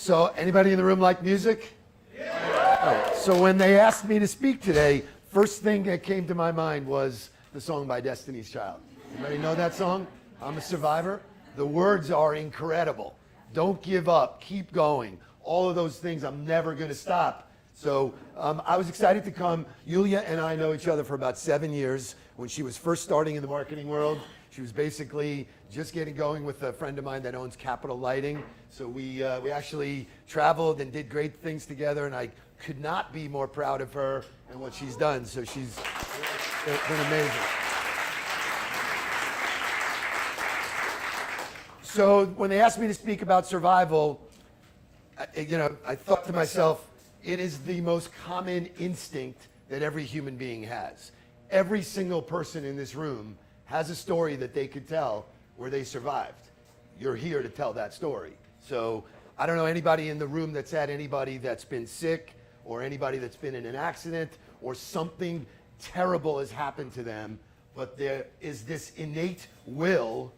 So anybody in the room like music? Yeah. So when they asked me to speak today, first thing that came to my mind was the song by Destiny's Child. Anybody know that song? I'm a Survivor. The words are incredible. Don't give up, keep going. All of those things, I'm never gonna stop. So I was excited to come. Yulia and I know each other for about 7 years. When she was first starting in the marketing world, she was basically just getting going with a friend of mine that owns Capital Lighting. So we actually traveled and did great things together, and I could not be more proud of her and what she's done. So she's been amazing. So when they asked me to speak about survival, I thought to myself, it is the most common instinct that every human being has. Every single person in this room has a story that they could tell where they survived. You're here to tell that story. So I don't know anybody in the room that's had anybody that's been sick or anybody that's been in an accident or something terrible has happened to them, but there is this innate will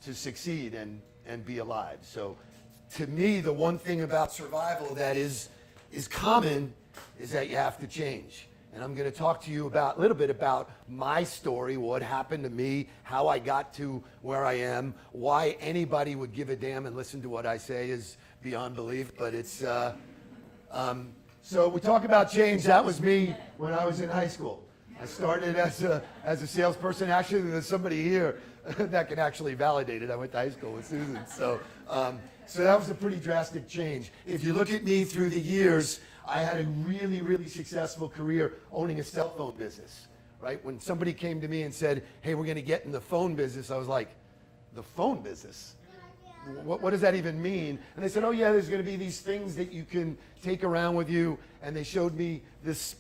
to succeed and be alive. So to me, the one thing about survival that is common is that you have to change. And I'm going to talk to you a little bit about my story, what happened to me, how I got to where I am, why anybody would give a damn and listen to what I say is beyond belief. But it's so we talk about change. That was me when I was in high school. I started as a salesperson. Actually, there's somebody here that can actually validate it. I went to high school with Susan. So that was a pretty drastic change. If you look at me through the years, I had a really, really successful career owning a cell phone business, right? When somebody came to me and said, hey, we're going to get in the phone business, I was like, the phone business? What does that even mean? And they said, oh yeah, there's going to be these things that you can take around with you. And they showed me this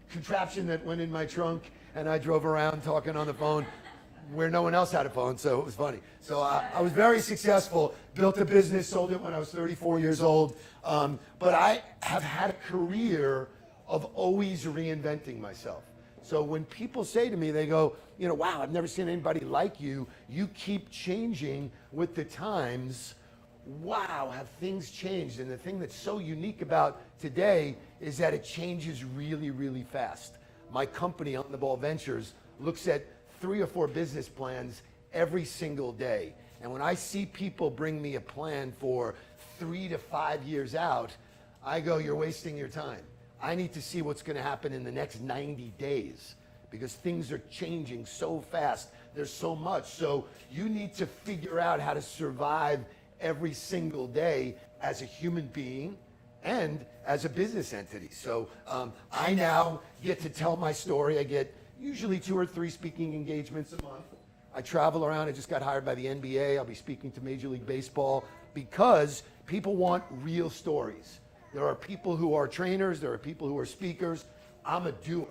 contraption that went in my trunk, and I drove around talking on the phone where no one else had a phone, so it was funny. So I was very successful, built a business, sold it when I was 34 years old. But I have had a career of always reinventing myself. So when people say to me, they go, wow, I've never seen anybody like you. You keep changing with the times. Wow, have things changed? And the thing that's so unique about today is that it changes really, really fast. My company, On the Ball Ventures, looks at 3 or 4 business plans every single day. And when I see people bring me a plan for 3 to 5 years out, I go, you're wasting your time. I need to see what's going to happen in the next 90 days because things are changing so fast. There's so much. So you need to figure out how to survive every single day as a human being and as a business entity. So I now get to tell my story. I get usually 2 or 3 speaking engagements a month. I travel around. I just got hired by the NBA. I'll be speaking to Major League Baseball because people want real stories. There are people who are trainers. There are people who are speakers. I'm a doer.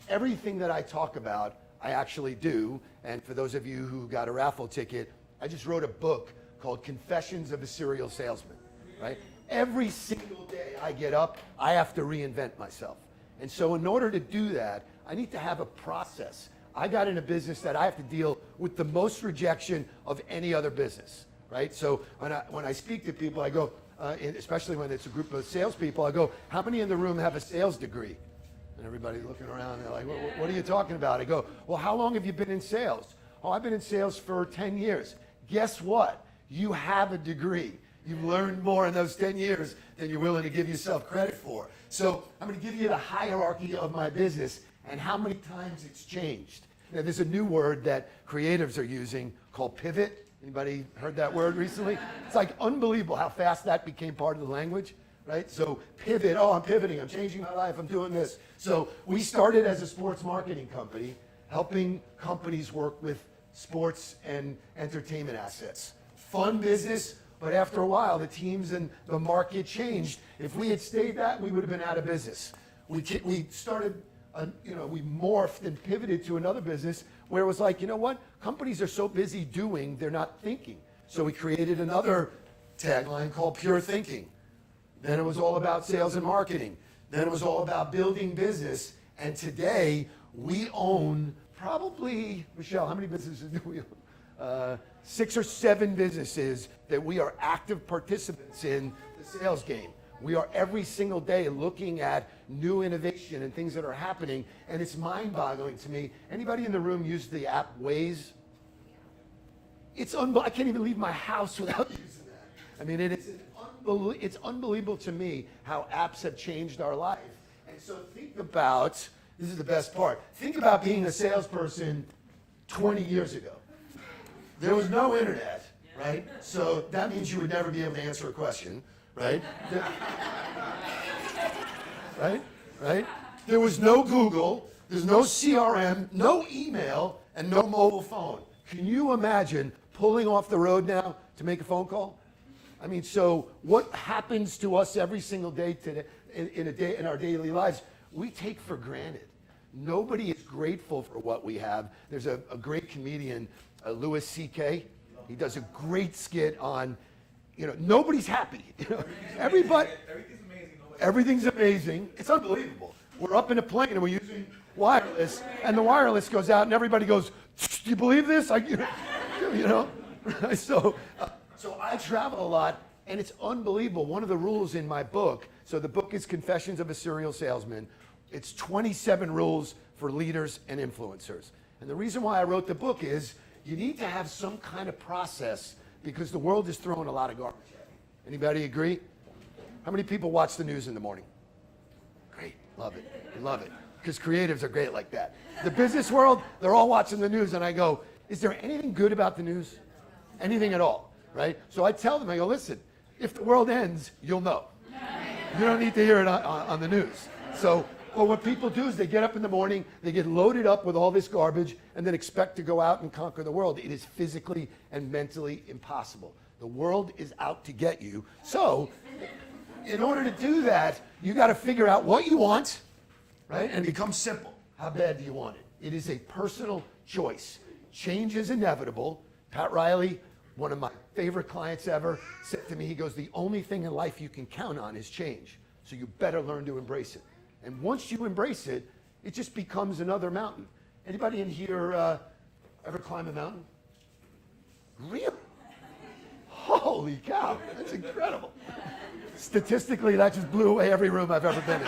Everything that I talk about, I actually do. And for those of you who got a raffle ticket, I just wrote a book called Confessions of a Serial Salesman, right? Every single day I get up, I have to reinvent myself. And so in order to do that, I need to have a process. I got in a business that I have to deal with the most rejection of any other business, right? So when I speak to people, I go, especially when it's a group of salespeople, I go, how many in the room have a sales degree? And everybody's looking around, and they're like, what are you talking about? I go, well, how long have you been in sales? Oh, I've been in sales for 10 years. Guess what? You have a degree. You've learned more in those 10 years than you're willing to give yourself credit for. So I'm going to give you the hierarchy of my business and how many times it's changed. Now, there's a new word that creatives are using called pivot. Anybody heard that word recently? It's like unbelievable how fast that became part of the language, right? So pivot, oh, I'm pivoting, I'm changing my life, I'm doing this. So we started as a sports marketing company, helping companies work with sports and entertainment assets. Fun business, but after a while, the teams and the market changed. If we had stayed that, we would have been out of business. We started, we morphed and pivoted to another business where it was like, you know what? Companies are so busy doing, they're not thinking. So we created another tagline called Pure Thinking. Then it was all about sales and marketing. Then it was all about building business. And today, we own probably, Michelle, how many businesses do we own? 6 or 7 businesses that we are active participants in the sales game. We are every single day looking at new innovation and things that are happening, and it's mind-boggling to me. Anybody in the room use the app Waze? I can't even leave my house without using that. I mean, it's unbelievable to me how apps have changed our life. And so think about, this is the best part, think about being a salesperson 20 years ago. There was no internet, right? So that means you would never be able to answer a question, right? Right? There was no Google, there's no CRM, no email, and no mobile phone. Can you imagine pulling off the road now to make a phone call? I mean, so what happens to us every single day today, in our daily lives, we take for granted. Nobody is grateful for what we have. There's a great comedian, Louis C.K. He does a great skit on, nobody's happy. Everything's amazing. It's unbelievable. We're up in a plane and we're using wireless, and the wireless goes out, and everybody goes, "Do you believe this?" So I travel a lot, and it's unbelievable. One of the rules in my book, so the book is Confessions of a Serial Salesman. It's 27 rules for leaders and influencers. And the reason why I wrote the book is you need to have some kind of process because the world is throwing a lot of garbage at you. Anybody agree? How many people watch the news in the morning? Great, love it, love it. Because creatives are great like that. The business world, they're all watching the news, and I go, is there anything good about the news? Anything at all, right? So I tell them, I go, listen, if the world ends, you'll know. You don't need to hear it on the news. So, well, what people do is they get up in the morning, they get loaded up with all this garbage, and then expect to go out and conquer the world. It is physically and mentally impossible. The world is out to get you. So, in order to do that, you got to figure out what you want, right? And it becomes simple. How bad do you want it? It is a personal choice. Change is inevitable. Pat Riley, one of my favorite clients ever, said to me, he goes, the only thing in life you can count on is change. So you better learn to embrace it. And once you embrace it, it just becomes another mountain. Anybody in here ever climb a mountain? Really? Holy cow, that's incredible. Statistically, that just blew away every room I've ever been in.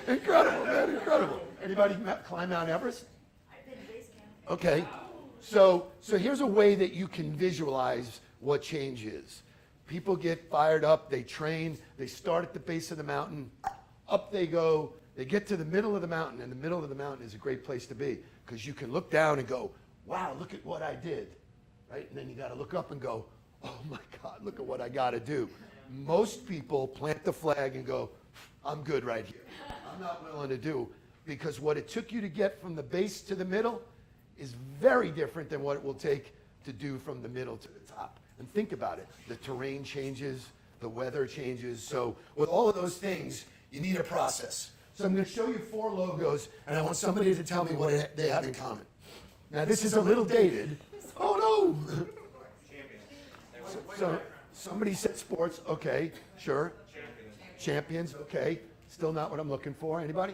Incredible, man, incredible. Anybody climb Mount Everest? I've been to base camp. Okay, so here's a way that you can visualize what change is. People get fired up, they train, they start at the base of the mountain, up they go, they get to the middle of the mountain, and the middle of the mountain is a great place to be because you can look down and go, wow, look at what I did, right? And then you gotta look up and go, oh my God, look at what I gotta do. Most people plant the flag and go, I'm good right here. I'm not willing to do, because what it took you to get from the base to the middle is very different than what it will take to do from the middle to the top. And think about it, the terrain changes, the weather changes. So with all of those things, you need a process. So I'm gonna show you 4 logos, and I want somebody to tell me what they have in common. Now this is a little dated. Oh no! So somebody said sports, okay, sure. Champions, okay. Still not what I'm looking for. Anybody?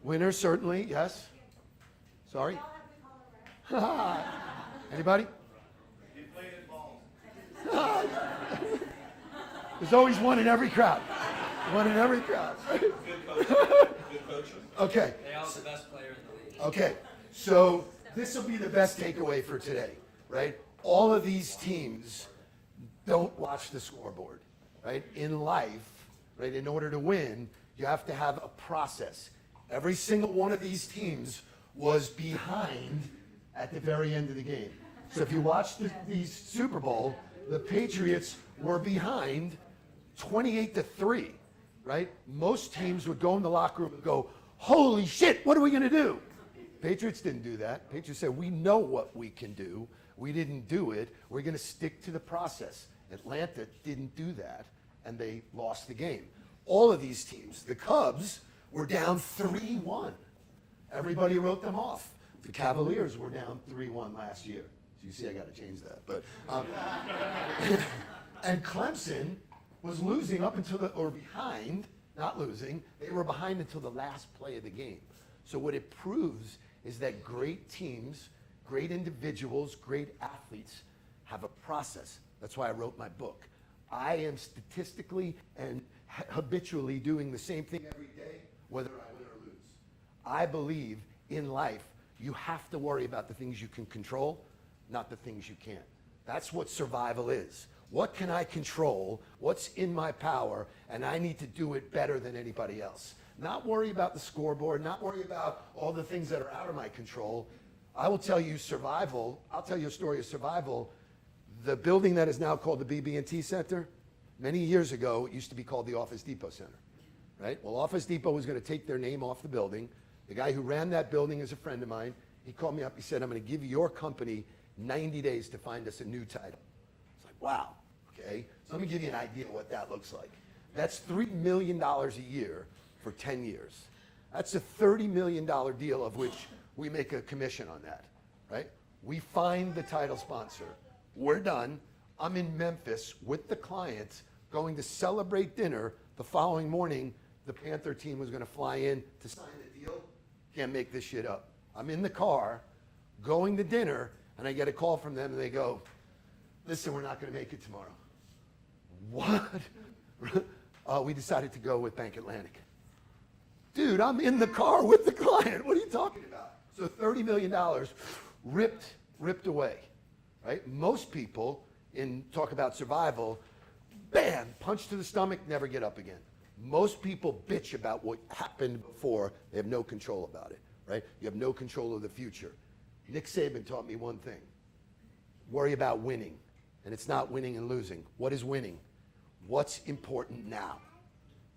Winners, certainly, yes. Sorry? Anybody? There's always one in every crowd. One in every crowd. Good coach. Okay. They are the best player in the league. Okay. So this will be the best takeaway for today, right? All of these teams don't watch the scoreboard, right? In life, right, in order to win, you have to have a process. Every single one of these teams was behind at the very end of the game. So if you watch the Super Bowl, the Patriots were behind 28-3, right? Most teams would go in the locker room and go, holy shit, what are we gonna do? Patriots didn't do that. Patriots said, we know what we can do. We didn't do it. We're gonna stick to the process. Atlanta didn't do that, and they lost the game. All of these teams, the Cubs were down 3-1. Everybody wrote them off. The Cavaliers were down 3-1 last year. So you see, I got to change that. But and Clemson was losing up until or behind, not losing. They were behind until the last play of the game. So what it proves is that great teams, great individuals, great athletes have a process. That's why I wrote my book. I am statistically and habitually doing the same thing every day, whether I win or lose. I believe in life, you have to worry about the things you can control, not the things you can't. That's what survival is. What can I control? What's in my power? And I need to do it better than anybody else. Not worry about the scoreboard, not worry about all the things that are out of my control. I will tell you survival. I'll tell you a story of survival. The building that is now called the BB&T Center, many years ago, it used to be called the Office Depot Center, right? Well, Office Depot was going to take their name off the building. The guy who ran that building is a friend of mine. He called me up. He said, I'm going to give your company 90 days to find us a new title. It's like, wow, okay. So let me give you an idea of what that looks like. That's $3 million a year for 10 years. That's a $30 million deal, of which we make a commission on that, right? We find the title sponsor. We're done. I'm in Memphis with the clients going to celebrate dinner. The following morning, the Panther team was going to fly in to sign the deal. Can't make this shit up. I'm in the car going to dinner, and I get a call from them, and they go, listen, we're not going to make it tomorrow. What? We decided to go with Bank Atlantic. Dude, I'm in the car with the client. What are you talking about? So $30 million ripped away, right? Most people talk about survival, bam, punch to the stomach, never get up again. Most people bitch about what happened before. They have no control about it, right? You have no control of the future. Nick Saban taught me one thing. Worry about winning. And it's not winning and losing. What is winning? What's important now,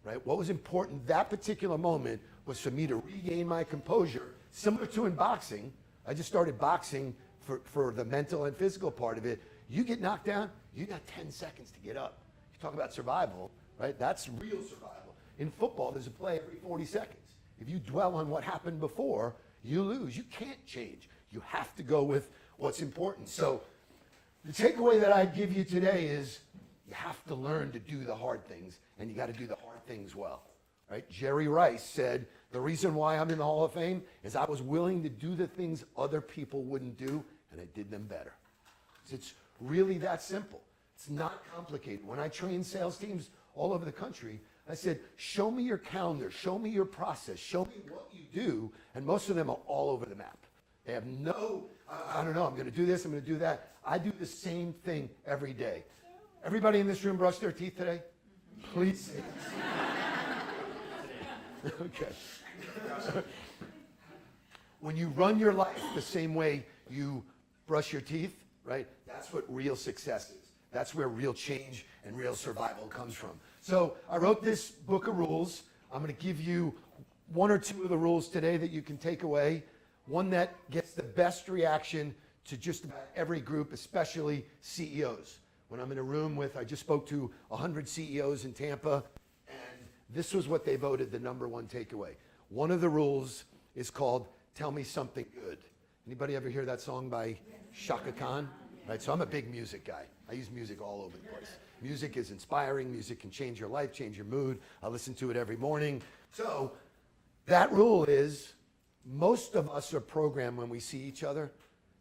right? What was important that particular moment was for me to regain my composure, similar to in boxing. I just started boxing for the mental and physical part of it. You get knocked down, you got 10 seconds to get up. You talk about survival, right? That's real survival. In football, there's a play every 40 seconds. If you dwell on what happened before, you lose. You can't change. You have to go with what's important. So the takeaway that I give you today is you have to learn to do the hard things, and you got to do the hard things well, right? Jerry Rice said, the reason why I'm in the Hall of Fame is I was willing to do the things other people wouldn't do, and I did them better. It's really that simple. It's not complicated. When I train sales teams all over the country, I said, show me your calendar, show me your process, show me what you do, and most of them are all over the map. They have no, I don't know, I'm going to do this, I'm going to do that. I do the same thing every day. Everybody in this room brush their teeth today? Please say yes. Okay. When you run your life the same way you brush your teeth, right? That's what real success is. That's where real change and real survival comes from. So I wrote this book of rules. I'm going to give you one or two of the rules today that you can take away. One that gets the best reaction to just about every group, especially CEOs. When I'm in a room with, I just spoke to 100 CEOs in Tampa, and this was what they voted the number one takeaway. One of the rules is called Tell Me Something Good. Anybody ever hear that song by Shaka Khan? Right, so I'm a big music guy. I use music all over the place. Music is inspiring. Music can change your life, change your mood. I listen to it every morning. So that rule is most of us are programmed when we see each other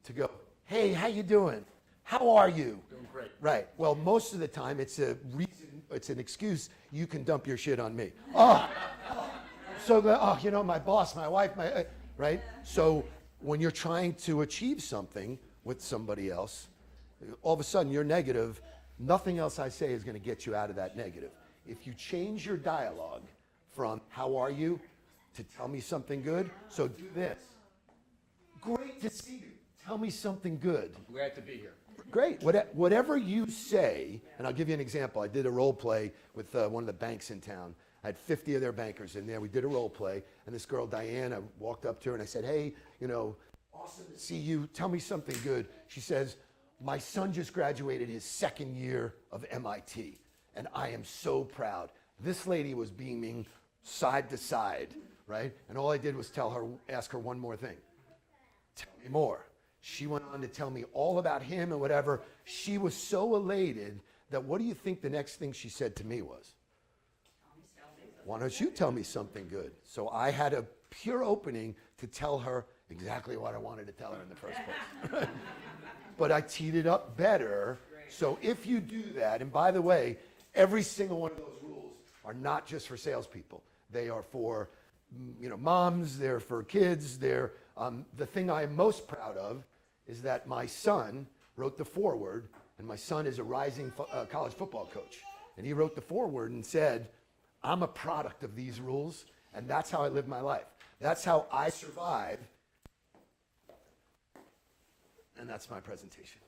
to go, hey, how you doing? How are you? Doing great. Right. Well, most of the time it's a reason, it's an excuse you can dump your shit on me. So you know, my boss, my wife, right? So when you're trying to achieve something with somebody else, all of a sudden you're negative. Nothing else I say is going to get you out of that negative. If you change your dialogue from how are you to tell me something good, so do this. Great to see you. Tell me something good. Glad to be here. Great. Whatever you say, and I'll give you an example. I did a role play with one of the banks in town. I had 50 of their bankers in there. We did a role play, and this girl, Diana, walked up to her and I said, hey, you know, awesome to see you. Tell me something good. She says, my son just graduated his second year of MIT, and I am so proud. This lady was beaming side to side, right? And all I did was ask her one more thing. Tell me more. She went on to tell me all about him and whatever. She was so elated that what do you think the next thing she said to me was? Why don't you tell me something good? So I had a pure opening to tell her exactly what I wanted to tell her in the first place. But I teed it up better. So if you do that, and by the way, every single one of those rules are not just for salespeople. They are for moms, they're for kids. They're the thing I am most proud of is that my son wrote the foreword, and my son is a rising college football coach. And he wrote the foreword and said, I'm a product of these rules, and that's how I live my life. That's how I survive. And that's my presentation.